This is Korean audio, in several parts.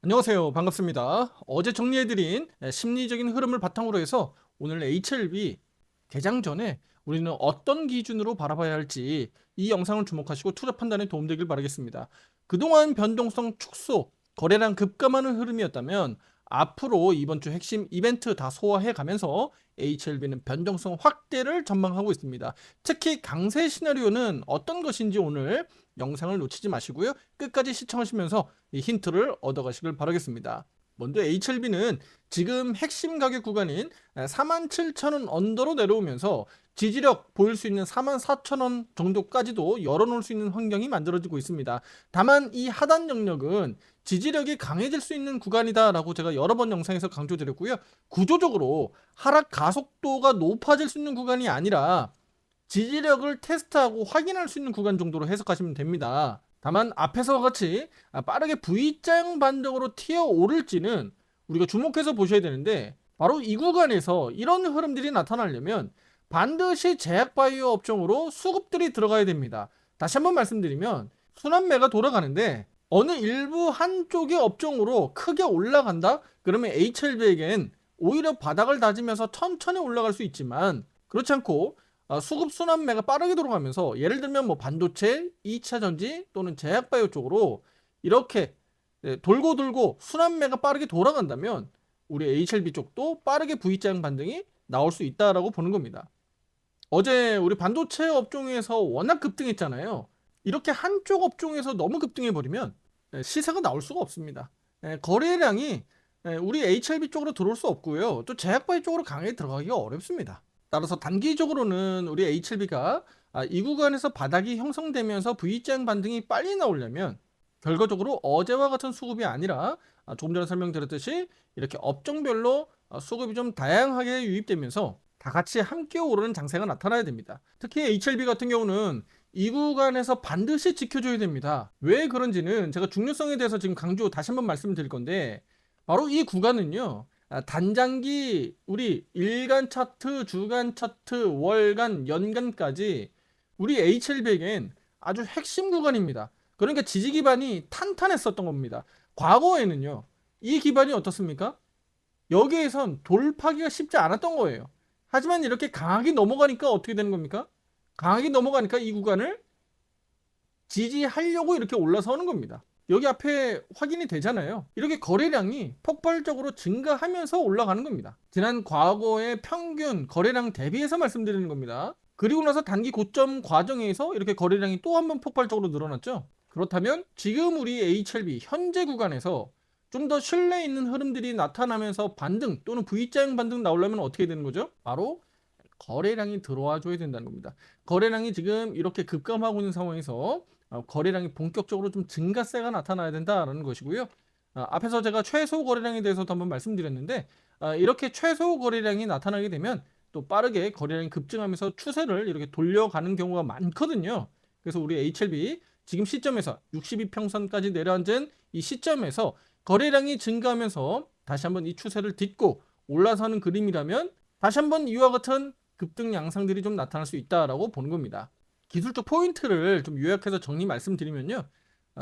안녕하세요. 반갑습니다. 어제 정리해드린 심리적인 흐름을 바탕으로 해서 오늘 HLB 개장 전에 우리는 어떤 기준으로 바라봐야 할지 이 영상을 주목하시고 투자 판단에 도움되길 바라겠습니다. 그동안 변동성 축소, 거래량 급감하는 흐름이었다면 앞으로 이번 주 핵심 이벤트 다 소화해 가면서 HLB는 변동성 확대를 전망하고 있습니다. 특히 강세 시나리오는 어떤 것인지 오늘 영상을 놓치지 마시고요. 끝까지 시청하시면서 이 힌트를 얻어가시길 바라겠습니다. 먼저 HLB는 지금 핵심 가격 구간인 47,000원 언더로 내려오면서 지지력 보일 수 있는 44,000원 정도까지도 열어놓을 수 있는 환경이 만들어지고 있습니다. 다만 이 하단 영역은 지지력이 강해질 수 있는 구간이다라고 제가 여러 번 영상에서 강조드렸고요. 구조적으로 하락 가속도가 높아질 수 있는 구간이 아니라 지지력을 테스트하고 확인할 수 있는 구간 정도로 해석하시면 됩니다. 다만 앞에서와 같이 빠르게 V자형 반등으로 튀어 오를지는 우리가 주목해서 보셔야 되는데, 바로 이 구간에서 이런 흐름들이 나타나려면 반드시 제약바이오 업종으로 수급들이 들어가야 됩니다. 다시 한번 말씀드리면 순환매가 돌아가는데 어느 일부 한쪽의 업종으로 크게 올라간다? 그러면 HLB에겐 오히려 바닥을 다지면서 천천히 올라갈 수 있지만, 그렇지 않고 수급 순환매가 빠르게 돌아가면서 예를 들면 뭐 반도체, 2차 전지 또는 제약바이오 쪽으로 이렇게 돌고 순환매가 빠르게 돌아간다면 우리 HLB 쪽도 빠르게 V자형 반등이 나올 수 있다라고 보는 겁니다. 어제 우리 반도체 업종에서 워낙 급등했잖아요. 이렇게 한쪽 업종에서 너무 급등해버리면 시세가 나올 수가 없습니다. 거래량이 우리 HLB 쪽으로 들어올 수 없고요. 또 제약바이오 쪽으로 강하게 들어가기가 어렵습니다. 따라서 단기적으로는 우리 HLB가 이 구간에서 바닥이 형성되면서 V자형 반등이 빨리 나오려면 결과적으로 어제와 같은 수급이 아니라 조금 전에 설명드렸듯이 이렇게 업종별로 수급이 좀 다양하게 유입되면서 다 같이 함께 오르는 장세가 나타나야 됩니다. 특히 HLB 같은 경우는 이 구간에서 반드시 지켜줘야 됩니다. 왜 그런지는 제가 중요성에 대해서 지금 강조 다시 한번 말씀드릴 건데, 바로 이 구간은요, 단장기 우리 일간 차트, 주간 차트, 월간, 연간까지 우리 HLB에겐 아주 핵심 구간입니다. 그러니까 지지 기반이 탄탄했었던 겁니다. 과거에는요, 이 기반이 어떻습니까? 여기에선 돌파기가 쉽지 않았던 거예요. 하지만 이렇게 강하게 넘어가니까 어떻게 되는 겁니까? 강하게 넘어가니까 이 구간을 지지하려고 이렇게 올라서는 겁니다. 여기 앞에 확인이 되잖아요. 이렇게 거래량이 폭발적으로 증가하면서 올라가는 겁니다. 지난 과거의 평균 거래량 대비해서 말씀드리는 겁니다. 그리고 나서 단기 고점 과정에서 이렇게 거래량이 또 한 번 폭발적으로 늘어났죠. 그렇다면 지금 우리 HLB 현재 구간에서 좀 더 신뢰 있는 흐름들이 나타나면서 반등 또는 V자형 반등 나오려면 어떻게 되는 거죠? 바로 거래량이 들어와 줘야 된다는 겁니다. 거래량이 지금 이렇게 급감하고 있는 상황에서 거래량이 본격적으로 좀 증가세가 나타나야 된다라는 것이고요. 앞에서 제가 최소 거래량에 대해서도 한번 말씀드렸는데, 이렇게 최소 거래량이 나타나게 되면 또 빠르게 거래량이 급증하면서 추세를 이렇게 돌려가는 경우가 많거든요. 그래서 우리 HLB 지금 시점에서 62평선까지 내려앉은 이 시점에서 거래량이 증가하면서 다시 한번 이 추세를 딛고 올라서는 그림이라면 다시 한번 이와 같은 급등 양상들이 좀 나타날 수 있다라고 보는 겁니다. 기술적 포인트를 좀 요약해서 정리 말씀드리면요.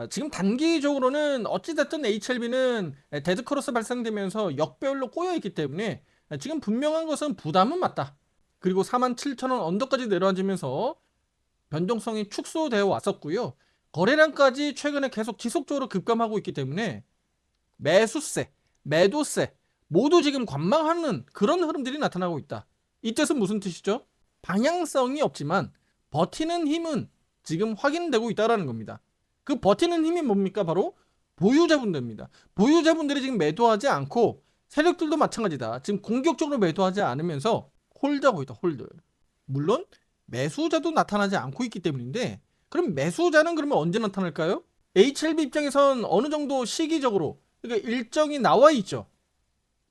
지금 단기적으로는 어찌됐든 HLB는 데드크로스 발생되면서 역배열로 꼬여있기 때문에 지금 분명한 것은 부담은 맞다. 그리고 47,000원 언더까지 내려앉으면서 변동성이 축소되어 왔었고요. 거래량까지 최근에 계속 지속적으로 급감하고 있기 때문에 매수세, 매도세 모두 지금 관망하는 그런 흐름들이 나타나고 있다. 이 뜻은 무슨 뜻이죠? 방향성이 없지만 버티는 힘은 지금 확인되고 있다는 겁니다. 그 버티는 힘이 뭡니까? 바로 보유자분들입니다. 보유자분들이 지금 매도하지 않고, 세력들도 마찬가지다. 지금 공격적으로 매도하지 않으면서 홀드하고 있다. 홀드. 물론 매수자도 나타나지 않고 있기 때문인데, 그럼 매수자는 그러면 언제 나타날까요? HLB 입장에선 어느 정도 시기적으로, 그러니까 일정이 나와 있죠.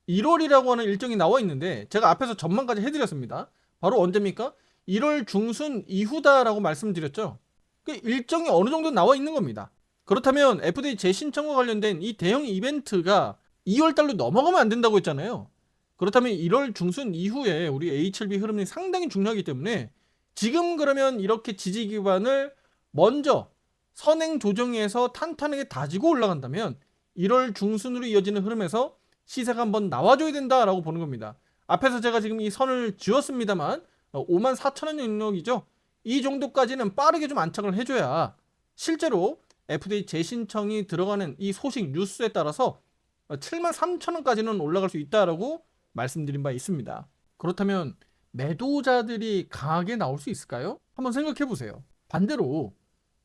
1월이라고 하는 일정이 나와 있는데 제가 앞에서 전망까지 해드렸습니다. 바로 언제입니까? 1월 중순 이후다라고 말씀드렸죠. 그 일정이 어느 정도 나와 있는 겁니다. 그렇다면 FDA 재신청과 관련된 이 대형 이벤트가 2월달로 넘어가면 안 된다고 했잖아요. 그렇다면 1월 중순 이후에 우리 HLB 흐름이 상당히 중요하기 때문에 지금 그러면 이렇게 지지 기반을 먼저 선행 조정해서 탄탄하게 다지고 올라간다면 1월 중순으로 이어지는 흐름에서 시세가 한번 나와줘야 된다라고 보는 겁니다. 앞에서 제가 지금 이 선을 지었습니다만 54,000원 영역이죠. 이 정도까지는 빠르게 좀 안착을 해줘야 실제로 FDA 재신청이 들어가는 이 소식 뉴스에 따라서 73,000원까지는 올라갈 수 있다라고 말씀드린 바 있습니다. 그렇다면 매도자들이 강하게 나올 수 있을까요? 한번 생각해 보세요. 반대로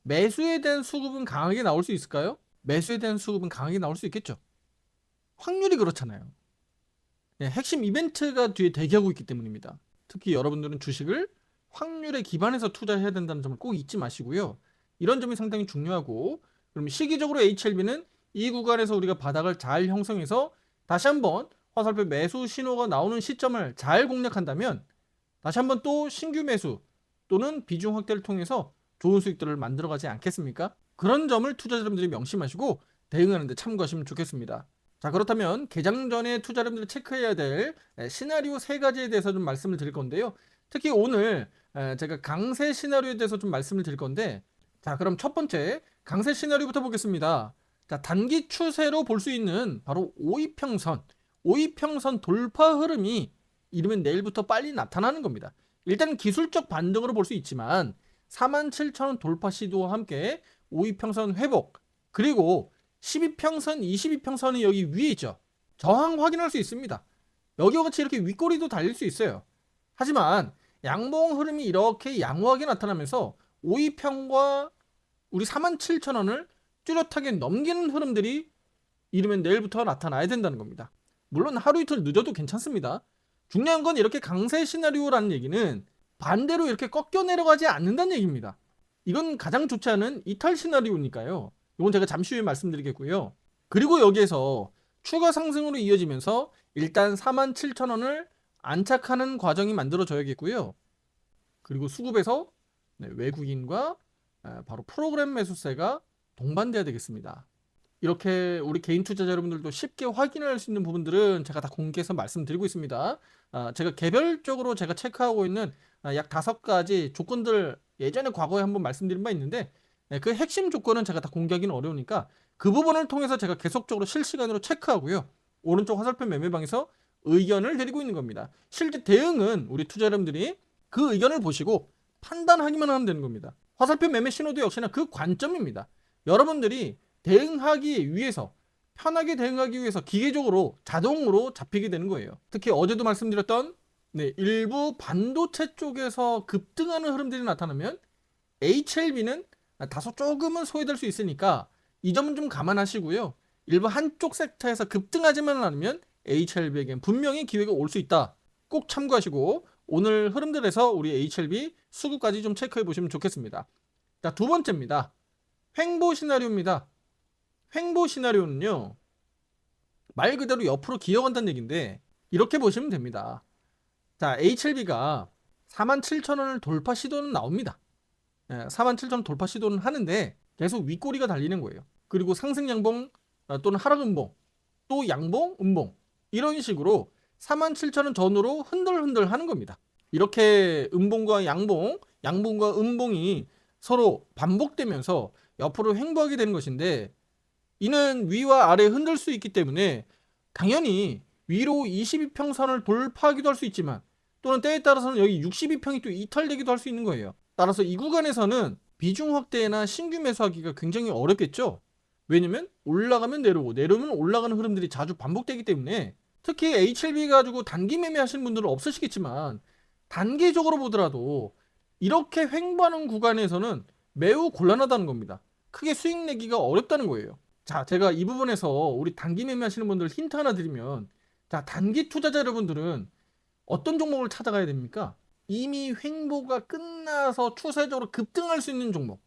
매수에 대한 수급은 강하게 나올 수 있을까요? 매수에 대한 수급은 강하게 나올 수 있겠죠. 확률이 그렇잖아요. 네, 핵심 이벤트가 뒤에 대기하고 있기 때문입니다. 특히 여러분들은 주식을 확률에 기반해서 투자해야 된다는 점을 꼭 잊지 마시고요. 이런 점이 상당히 중요하고, 그럼 시기적으로 HLB는 이 구간에서 우리가 바닥을 잘 형성해서 다시 한번 화살표 매수 신호가 나오는 시점을 잘 공략한다면 다시 한번 또 신규 매수 또는 비중 확대를 통해서 좋은 수익들을 만들어가지 않겠습니까? 그런 점을 투자자분들이 명심하시고 대응하는 데 참고하시면 좋겠습니다. 자, 그렇다면 개장 전에 투자자분들이 체크해야 될 시나리오 3가지에 대해서 좀 말씀을 드릴 건데요. 특히 오늘 제가 강세 시나리오에 대해서 좀 말씀을 드릴 건데, 자, 그럼 첫 번째 강세 시나리오부터 보겠습니다. 자, 단기 추세로 볼 수 있는 바로 5위평선 돌파 흐름이 이르면 내일부터 빨리 나타나는 겁니다. 일단 기술적 반등으로 볼 수 있지만 47,000원 돌파 시도와 함께 5위평선 회복, 그리고 12평선, 22평선이 여기 위에 있죠. 저항 확인할 수 있습니다. 여기와 같이 이렇게 윗꼬리도 달릴 수 있어요. 하지만 양봉 흐름이 이렇게 양호하게 나타나면서 5위평과 우리 47,000원을 뚜렷하게 넘기는 흐름들이 이르면 내일부터 나타나야 된다는 겁니다. 물론 하루 이틀 늦어도 괜찮습니다. 중요한 건 이렇게 강세 시나리오라는 얘기는 반대로 이렇게 꺾여 내려가지 않는다는 얘기입니다. 이건 가장 좋지 않은 이탈 시나리오니까요. 이건 제가 잠시 후에 말씀드리겠고요. 그리고 여기에서 추가 상승으로 이어지면서 일단 47,000원을 안착하는 과정이 만들어져야겠고요. 그리고 수급에서 외국인과 바로 프로그램 매수세가 동반돼야 되겠습니다. 이렇게 우리 개인 투자자 여러분들도 쉽게 확인할 수 있는 부분들은 제가 다 공개해서 말씀드리고 있습니다. 제가 개별적으로 제가 체크하고 있는 약 5가지 조건들 예전에 과거에 한번 말씀드린 바 있는데, 그 핵심 조건은 제가 다 공개하기는 어려우니까 그 부분을 통해서 제가 계속적으로 실시간으로 체크하고요. 오른쪽 화살표 매매방에서 의견을 드리고 있는 겁니다. 실제 대응은 우리 투자 여러분들이 그 의견을 보시고 판단하기만 하면 되는 겁니다. 화살표 매매 신호도 역시나 그 관점입니다. 여러분들이 대응하기 위해서, 편하게 대응하기 위해서 기계적으로 자동으로 잡히게 되는 거예요. 특히 어제도 말씀드렸던 일부 반도체 쪽에서 급등하는 흐름들이 나타나면 HLB는 다소 조금은 소외될 수 있으니까 이 점은 좀 감안하시고요. 일부 한쪽 섹터에서 급등하지만 않으면 HLB에겐 분명히 기회가 올 수 있다. 꼭 참고하시고 오늘 흐름들에서 우리 HLB 수급까지 좀 체크해 보시면 좋겠습니다. 자, 두 번째입니다. 횡보 시나리오입니다. 횡보 시나리오는요, 말 그대로 옆으로 기어간다는 얘기인데 이렇게 보시면 됩니다. 자, HLB가 47,000원을 돌파 시도는 나옵니다. 47,000원 돌파 시도는 하는데 계속 윗꼬리가 달리는 거예요. 그리고 상승 양봉 또는 하락 음봉, 또 양봉, 음봉, 이런 식으로 47,000원 전후로 흔들흔들 하는 겁니다. 이렇게 음봉과 양봉, 양봉과 음봉이 서로 반복되면서 옆으로 횡보하게 되는 것인데, 이는 위와 아래 흔들 수 있기 때문에 당연히 위로 22평선을 돌파하기도 할 수 있지만, 또는 때에 따라서는 여기 62평이 또 이탈되기도 할 수 있는 거예요. 따라서 이 구간에서는 비중 확대나 신규 매수하기가 굉장히 어렵겠죠. 왜냐면 올라가면 내려오고 내려오면 올라가는 흐름들이 자주 반복되기 때문에, 특히 HLB 가지고 단기 매매하시는 분들은 없으시겠지만 단기적으로 보더라도 이렇게 횡보하는 구간에서는 매우 곤란하다는 겁니다. 크게 수익 내기가 어렵다는 거예요. 자, 제가 이 부분에서 우리 단기 매매하시는 분들 힌트 하나 드리면, 자, 단기 투자자 여러분들은 어떤 종목을 찾아가야 됩니까? 이미 횡보가 끝나서 추세적으로 급등할 수 있는 종목,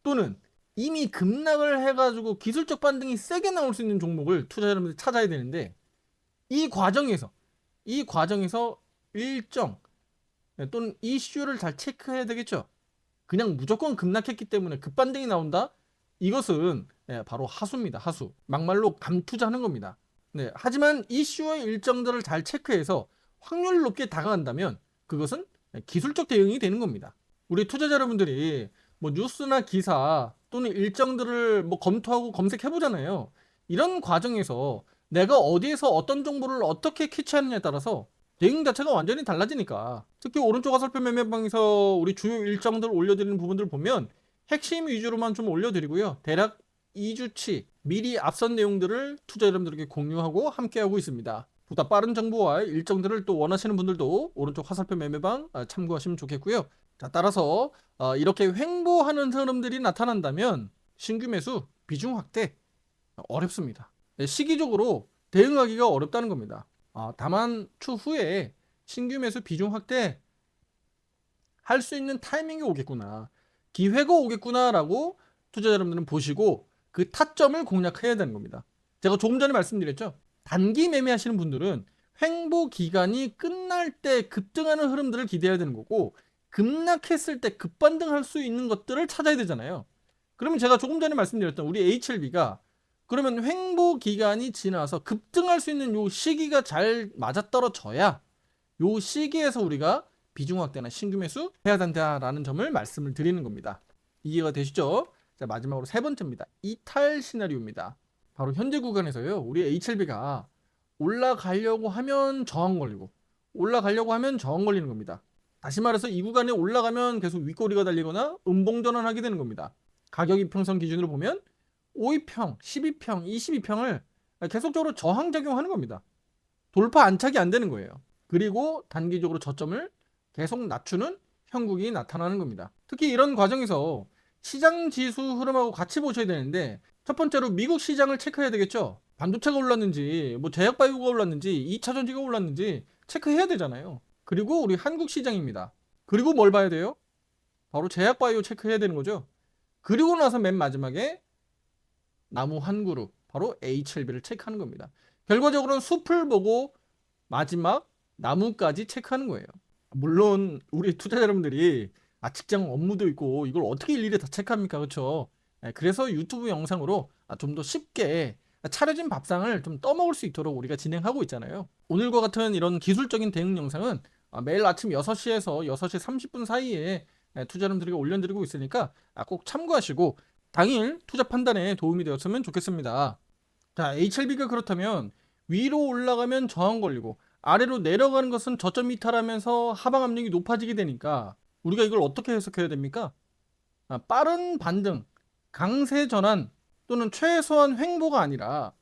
또는 이미 급락을 해가지고 기술적 반등이 세게 나올 수 있는 종목을 투자자 여러분들이 찾아야 되는데, 이 과정에서 일정 또는 이슈를 잘 체크해야 되겠죠. 그냥 무조건 급락했기 때문에 급반등이 나온다? 이것은 바로 하수입니다. 하수. 막말로 감투자하는 겁니다. 하지만 이슈와 일정들을 잘 체크해서 확률 높게 다가간다면 그것은 기술적 대응이 되는 겁니다. 우리 투자자 여러분들이 뭐 뉴스나 기사 또는 일정들을 뭐 검토하고 검색해 보잖아요. 이런 과정에서 내가 어디에서 어떤 정보를 어떻게 캐치하느냐에 따라서 대응 자체가 완전히 달라지니까. 특히 오른쪽 화살표 매매방에서 우리 주요 일정들 올려드리는 부분들 보면 핵심 위주로만 좀 올려드리고요. 대략 2주치 미리 앞선 내용들을 투자 여러분들에게 공유하고 함께하고 있습니다. 보다 빠른 정보와 일정들을 또 원하시는 분들도 오른쪽 화살표 매매방 참고하시면 좋겠고요. 자, 따라서 이렇게 횡보하는 흐름들이 나타난다면 신규 매수 비중 확대 어렵습니다. 시기적으로 대응하기가 어렵다는 겁니다. 다만 추후에 신규 매수 비중 확대 할 수 있는 타이밍이 오겠구나, 기회가 오겠구나라고 투자 여러분들은 보시고 그 타점을 공략해야 되는 겁니다. 제가 조금 전에 말씀드렸죠. 단기 매매하시는 분들은 횡보 기간이 끝날 때 급등하는 흐름들을 기대해야 되는 거고, 급락했을 때 급반등할 수 있는 것들을 찾아야 되잖아요. 그러면 제가 조금 전에 말씀드렸던 우리 HLB가 그러면 횡보 기간이 지나서 급등할 수 있는 요 시기가 잘 맞아떨어져야 요 시기에서 우리가 비중 확대나 신규 매수 해야 된다라는 점을 말씀을 드리는 겁니다. 이해가 되시죠? 자, 마지막으로 세 번째입니다. 이탈 시나리오입니다. 바로 현재 구간에서요, 우리 HLB가 올라가려고 하면 저항 걸리고 올라가려고 하면 저항 걸리는 겁니다. 다시 말해서 이 구간에 올라가면 계속 윗꼬리가 달리거나 음봉 전환하게 되는 겁니다. 가격 이평선 기준으로 보면 5위평, 12평, 22평을 계속적으로 저항작용하는 겁니다. 돌파 안착이 안 되는 거예요. 그리고 단기적으로 저점을 계속 낮추는 형국이 나타나는 겁니다. 특히 이런 과정에서 시장 지수 흐름하고 같이 보셔야 되는데, 첫 번째로 미국 시장을 체크해야 되겠죠. 반도체가 올랐는지 뭐 제약바이오가 올랐는지 2차전지가 올랐는지 체크해야 되잖아요. 그리고 우리 한국 시장입니다. 그리고 뭘 봐야 돼요? 바로 제약바이오 체크해야 되는 거죠. 그리고 나서 맨 마지막에 나무 한 그룹, 바로 HLB를 체크하는 겁니다. 결과적으로는 숲을 보고 마지막 나무까지 체크하는 거예요. 물론 우리 투자자 여러분들이 직장 업무도 있고 이걸 어떻게 일일이 다 체크합니까? 그렇죠? 그래서 유튜브 영상으로 좀 더 쉽게 차려진 밥상을 좀 떠먹을 수 있도록 우리가 진행하고 있잖아요. 오늘과 같은 이런 기술적인 대응 영상은 매일 아침 6시에서 6시 30분 사이에 투자 여러분들에게 올려드리고 있으니까 꼭 참고하시고 당일 투자 판단에 도움이 되었으면 좋겠습니다. 자, HLB가 그렇다면 위로 올라가면 저항 걸리고 아래로 내려가는 것은 저점 이탈하면서 하방 압력이 높아지게 되니까 우리가 이걸 어떻게 해석해야 됩니까? 빠른 반등, 강세 전환 또는 최소한 횡보가 아니라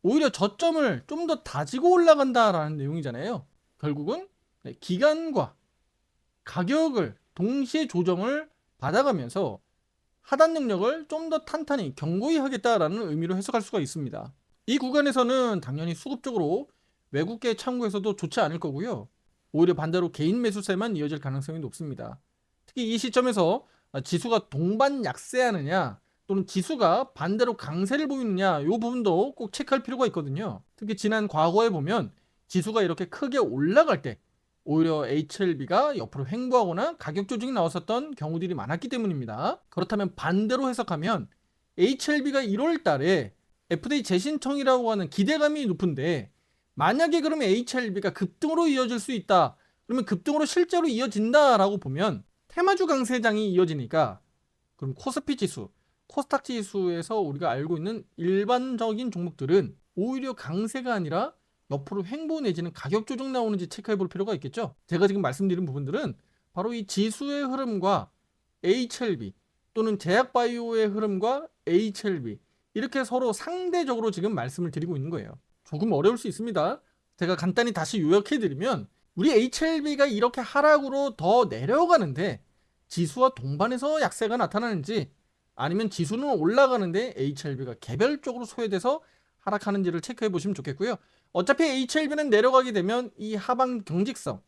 오히려 저점을 좀 더 다지고 올라간다라는 내용이잖아요. 결국은 기간과 가격을 동시에 조정을 받아가면서 하단 능력을 좀 더 탄탄히 견고히 하겠다라는 의미로 해석할 수가 있습니다. 이 구간에서는 당연히 수급적으로 외국계 참고에서도 좋지 않을 거고요. 오히려 반대로 개인 매수세만 이어질 가능성이 높습니다. 특히 이 시점에서 지수가 동반 약세하느냐 또는 지수가 반대로 강세를 보이느냐, 이 부분도 꼭 체크할 필요가 있거든요. 특히 지난 과거에 보면 지수가 이렇게 크게 올라갈 때 오히려 HLB가 옆으로 횡보하거나 가격 조정이 나왔었던 경우들이 많았기 때문입니다. 그렇다면 반대로 해석하면 HLB가 1월 달에 FDA 재신청이라고 하는 기대감이 높은데, 만약에 그러면 HLB가 급등으로 이어질 수 있다, 그러면 급등으로 실제로 이어진다라고 보면 테마주 강세장이 이어지니까 그럼 코스피 지수, 코스닥 지수에서 우리가 알고 있는 일반적인 종목들은 오히려 강세가 아니라 옆으로 횡보 내지는 가격 조정 나오는지 체크해 볼 필요가 있겠죠. 제가 지금 말씀드린 부분들은 바로 이 지수의 흐름과 HLB 또는 제약바이오의 흐름과 HLB, 이렇게 서로 상대적으로 지금 말씀을 드리고 있는 거예요. 조금 어려울 수 있습니다. 제가 간단히 다시 요약해 드리면 우리 HLB가 이렇게 하락으로 더 내려가는데 지수와 동반해서 약세가 나타나는지, 아니면 지수는 올라가는데 HLB가 개별적으로 소외돼서 하락하는지를 체크해 보시면 좋겠고요. 어차피 HLB는 내려가게 되면 이 하방 경직성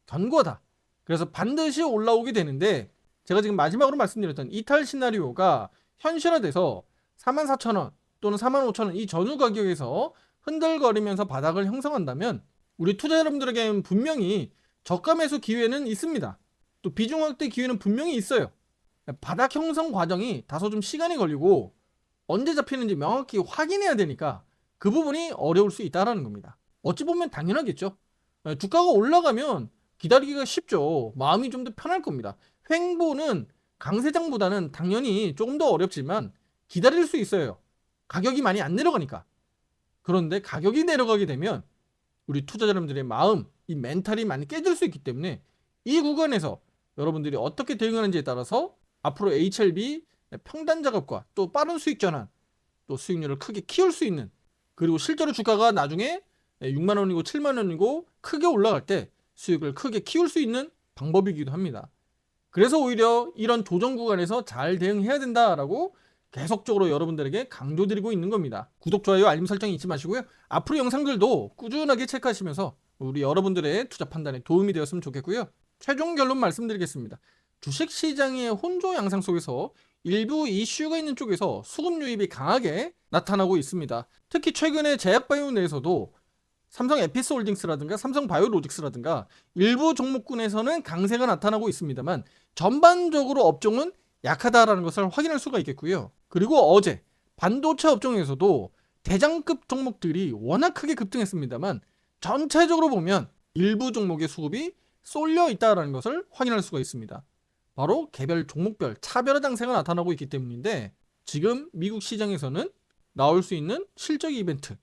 견고하다, 그래서 반드시 올라오게 되는데, 제가 지금 마지막으로 말씀드렸던 이탈 시나리오가 현실화돼서 44,000원 또는 45,000원 이 전후 가격에서 흔들거리면서 바닥을 형성한다면 우리 투자 여러분들에게는 분명히 저가 매수 기회는 있습니다. 또 비중 확대 기회는 분명히 있어요. 바닥 형성 과정이 다소 좀 시간이 걸리고 언제 잡히는지 명확히 확인해야 되니까 그 부분이 어려울 수 있다는 겁니다. 어찌 보면 당연하겠죠. 주가가 올라가면 기다리기가 쉽죠. 마음이 좀 더 편할 겁니다. 횡보는 강세장보다는 당연히 조금 더 어렵지만 기다릴 수 있어요. 가격이 많이 안 내려가니까. 그런데 가격이 내려가게 되면 우리 투자자 여러분들의 마음, 이 멘탈이 많이 깨질 수 있기 때문에 이 구간에서 여러분들이 어떻게 대응하는지에 따라서 앞으로 HLB 평단 작업과 또 빠른 수익 전환, 또 수익률을 크게 키울 수 있는, 그리고 실제로 주가가 나중에 6만 원이고 7만 원이고 크게 올라갈 때 수익을 크게 키울 수 있는 방법이기도 합니다. 그래서 오히려 이런 조정 구간에서 잘 대응해야 된다라고 계속적으로 여러분들에게 강조드리고 있는 겁니다. 구독, 좋아요, 알림 설정 잊지 마시고요. 앞으로 영상들도 꾸준하게 체크하시면서 우리 여러분들의 투자 판단에 도움이 되었으면 좋겠고요. 최종 결론 말씀드리겠습니다. 주식시장의 혼조 양상 속에서 일부 이슈가 있는 쪽에서 수급 유입이 강하게 나타나고 있습니다. 특히 최근에 제약바이오 내에서도 삼성 에피스홀딩스라든가 삼성 바이오로직스라든가 일부 종목군에서는 강세가 나타나고 있습니다만 전반적으로 업종은 약하다라는 것을 확인할 수가 있겠고요. 그리고 어제 반도체 업종에서도 대장급 종목들이 워낙 크게 급등했습니다만 전체적으로 보면 일부 종목의 수급이 쏠려 있다는 것을 확인할 수가 있습니다. 바로 개별 종목별 차별화 장세가 나타나고 있기 때문인데, 지금 미국 시장에서는 나올 수 있는 실적 이벤트,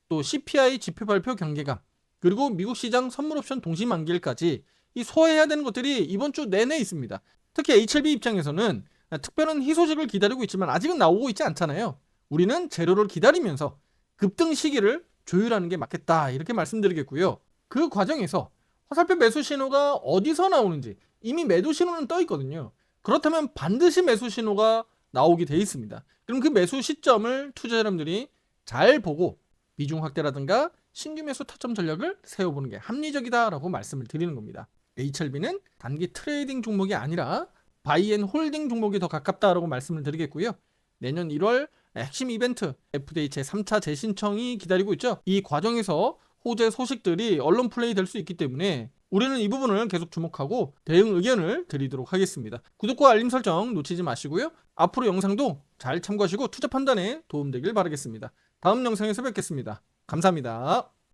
또 CPI 지표 발표 경계감, 그리고 미국 시장 선물 옵션 동시 만기일까지 이 소화해야 되는 것들이 이번 주 내내 있습니다. 특히 HLB 입장에서는 특별한 희소식을 기다리고 있지만 아직은 나오고 있지 않잖아요. 우리는 재료를 기다리면서 급등 시기를 조율하는 게 맞겠다, 이렇게 말씀드리겠고요. 그 과정에서 화살표 매수 신호가 어디서 나오는지 이미 매도 신호는 떠 있거든요. 그렇다면 반드시 매수 신호가 나오게 돼 있습니다. 그럼 그 매수 시점을 투자자 여러분들이 잘 보고 비중 확대라든가 신규 매수 타점 전략을 세워보는 게 합리적이다라고 말씀을 드리는 겁니다. HLB는 단기 트레이딩 종목이 아니라 바이앤홀딩 종목이 더 가깝다라고 말씀을 드리겠고요. 내년 1월 핵심 이벤트 FDA 제3차 재신청이 기다리고 있죠. 이 과정에서 호재 소식들이 언론 플레이 될 수 있기 때문에 우리는 이 부분을 계속 주목하고 대응 의견을 드리도록 하겠습니다. 구독과 알림 설정 놓치지 마시고요. 앞으로 영상도 잘 참고하시고 투자 판단에 도움되길 바라겠습니다. 다음 영상에서 뵙겠습니다. 감사합니다.